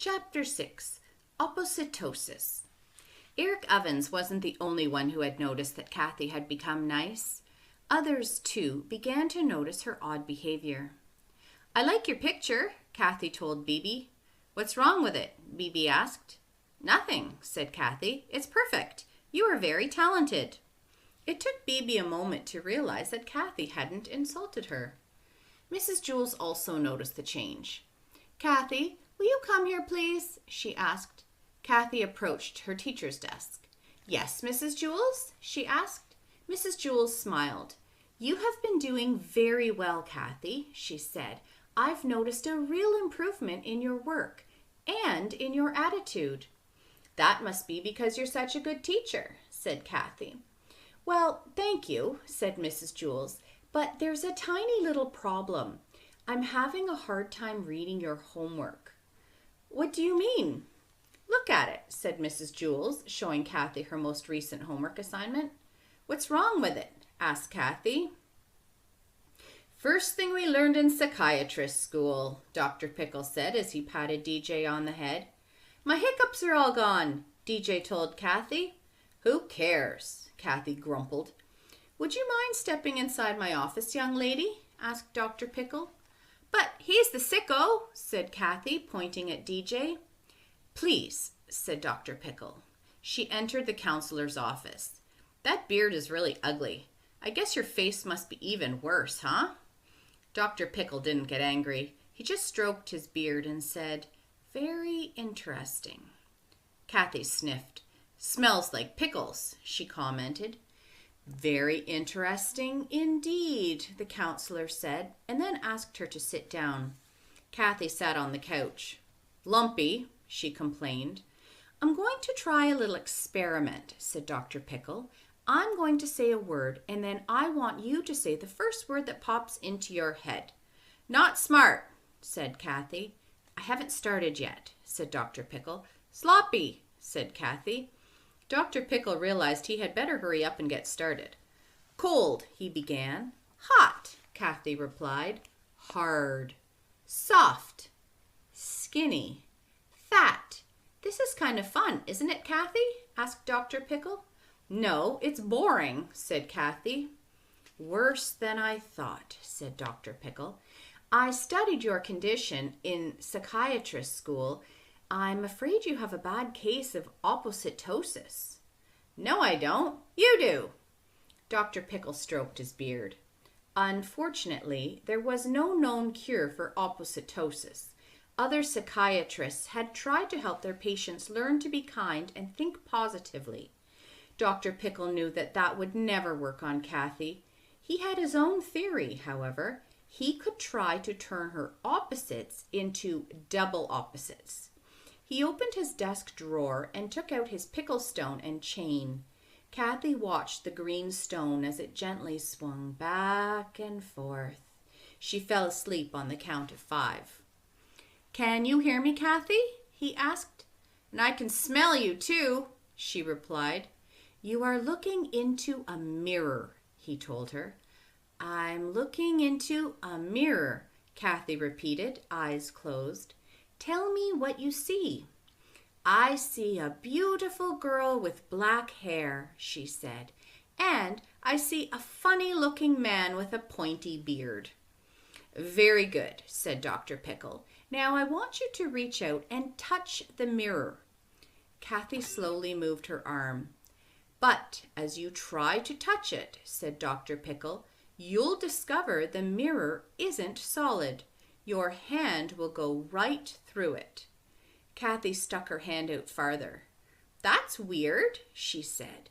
Chapter 6. Oppositosis. Eric Ovens wasn't the only one who had noticed that Kathy had become nice. Others, too, began to notice her odd behavior. "I like your picture," Kathy told Bibi. "What's wrong with it?" Bibi asked. "Nothing," said Kathy. "It's perfect. You are very talented." It took Bibi a moment to realize that Kathy hadn't insulted her. Mrs. Jules also noticed the change. "Kathy, will you come here, please?" she asked. Kathy approached her teacher's desk. "Yes, Mrs. Jules?" she asked. Mrs. Jules smiled. "You have been doing very well, Kathy," she said. "I've noticed a real improvement in your work and in your attitude." "That must be because you're such a good teacher," said Kathy. "Well, thank you," said Mrs. Jules, "but there's a tiny little problem. I'm having a hard time reading your homework." "What do you mean?" "Look at it," said Mrs. Jules, showing Kathy her most recent homework assignment. "What's wrong with it?" asked Kathy. "First thing we learned in psychiatrist school," Dr. Pickle said as he patted DJ on the head. "My hiccups are all gone," DJ told Kathy. "Who cares?" Kathy grumbled. "Would you mind stepping inside my office, young lady?" asked Dr. Pickle. "But he's the sicko," said Kathy, pointing at DJ. "Please," said Dr. Pickle. She entered the counselor's office. "That beard is really ugly. I guess your face must be even worse, huh?" Dr. Pickle didn't get angry. He just stroked his beard and said, "Very interesting." Kathy sniffed. "Smells like pickles," she commented. "Very interesting indeed," the counselor said, and then asked her to sit down. Kathy sat on the couch. "Lumpy," she complained. "I'm going to try a little experiment," said Dr. Pickle. "I'm going to say a word, and then I want you to say the first word that pops into your head." "Not smart," said Kathy. "I haven't started yet," said Dr. Pickle. "Sloppy," said Kathy. Dr. Pickle realized he had better hurry up and get started. "Cold," he began. "Hot," Kathy replied. "Hard." "Soft." "Skinny." "Fat." "This is kind of fun, isn't it, Kathy?" asked Dr. Pickle. "No, it's boring," said Kathy. "Worse than I thought," said Dr. Pickle. "I studied your condition in psychiatrist school. I'm afraid you have a bad case of oppositosis." "No, I don't. You do." Dr. Pickle stroked his beard. Unfortunately, there was no known cure for oppositosis. Other psychiatrists had tried to help their patients learn to be kind and think positively. Dr. Pickle knew that would never work on Kathy. He had his own theory, however. He could try to turn her opposites into double opposites. He opened his desk drawer and took out his pickle stone and chain. Kathy watched the green stone as it gently swung back and forth. She fell asleep on the count of 5. "Can you hear me, Kathy?" he asked. "And I can smell you too," she replied. "You are looking into a mirror," he told her. "I'm looking into a mirror," Kathy repeated, eyes closed. "Tell me what you see." "I see a beautiful girl with black hair," she said, "and I see a funny-looking man with a pointy beard." "Very good," said Dr. Pickle. "Now I want you to reach out and touch the mirror." Kathy slowly moved her arm. "But as you try to touch it," said Dr. Pickle, "you'll discover the mirror isn't solid. Your hand will go right through it." Kathy stuck her hand out farther. "That's weird," she said.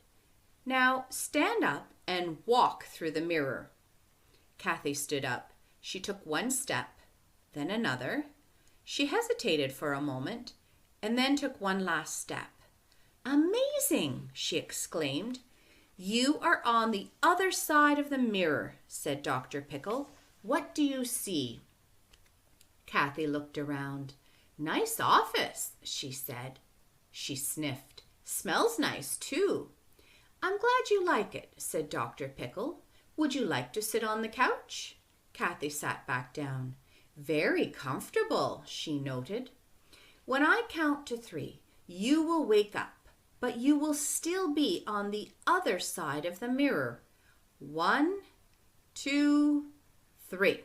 "Now stand up and walk through the mirror." Kathy stood up. She took one step, then another. She hesitated for a moment, and then took one last step. "Amazing!" she exclaimed. "You are on the other side of the mirror," said Dr. Pickle. "What do you see?" Kathy looked around. "Nice office," she said. She sniffed. "Smells nice, too." "I'm glad you like it," said Dr. Pickle. "Would you like to sit on the couch?" Kathy sat back down. "Very comfortable," she noted. When I count to 3, you will wake up, but you will still be on the other side of the mirror. 1, 2, 3.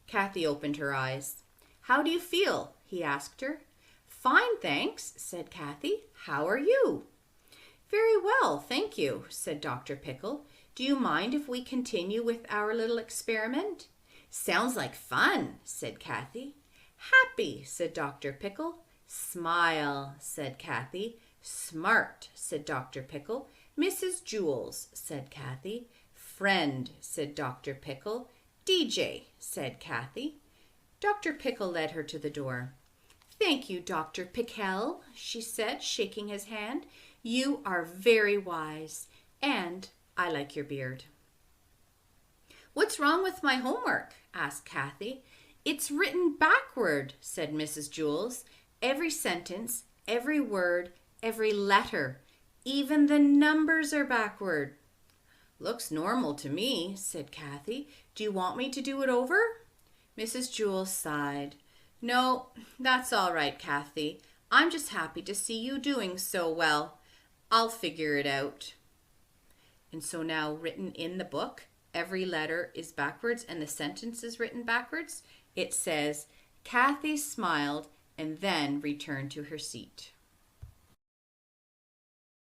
Kathy opened her eyes. How do you feel? He asked her. Fine, thanks, said Kathy. How are you? Very well, thank you, said Dr. Pickle. Do you mind if we continue with our little experiment? Sounds like fun, said Kathy. Happy, said Dr. Pickle. Smile, said Kathy. Smart, said Dr. Pickle. Mrs. Jules, said Kathy. Friend, said Dr. Pickle. DJ, said Kathy. Dr. Pickle led her to the door. Thank you, Dr. Pickle, she said, shaking his hand. You are very wise, and I like your beard. What's wrong with my homework? Asked Kathy. It's written backward, said Mrs. Jules. Every sentence, every word, every letter, even the numbers are backward. Looks normal to me, said Kathy. Do you want me to do it over? Mrs. Jules sighed. No, that's all right, Kathy. I'm just happy to see you doing so well. I'll figure it out. And so now, written in the book, every letter is backwards and the sentence is written backwards. It says, Kathy smiled and then returned to her seat.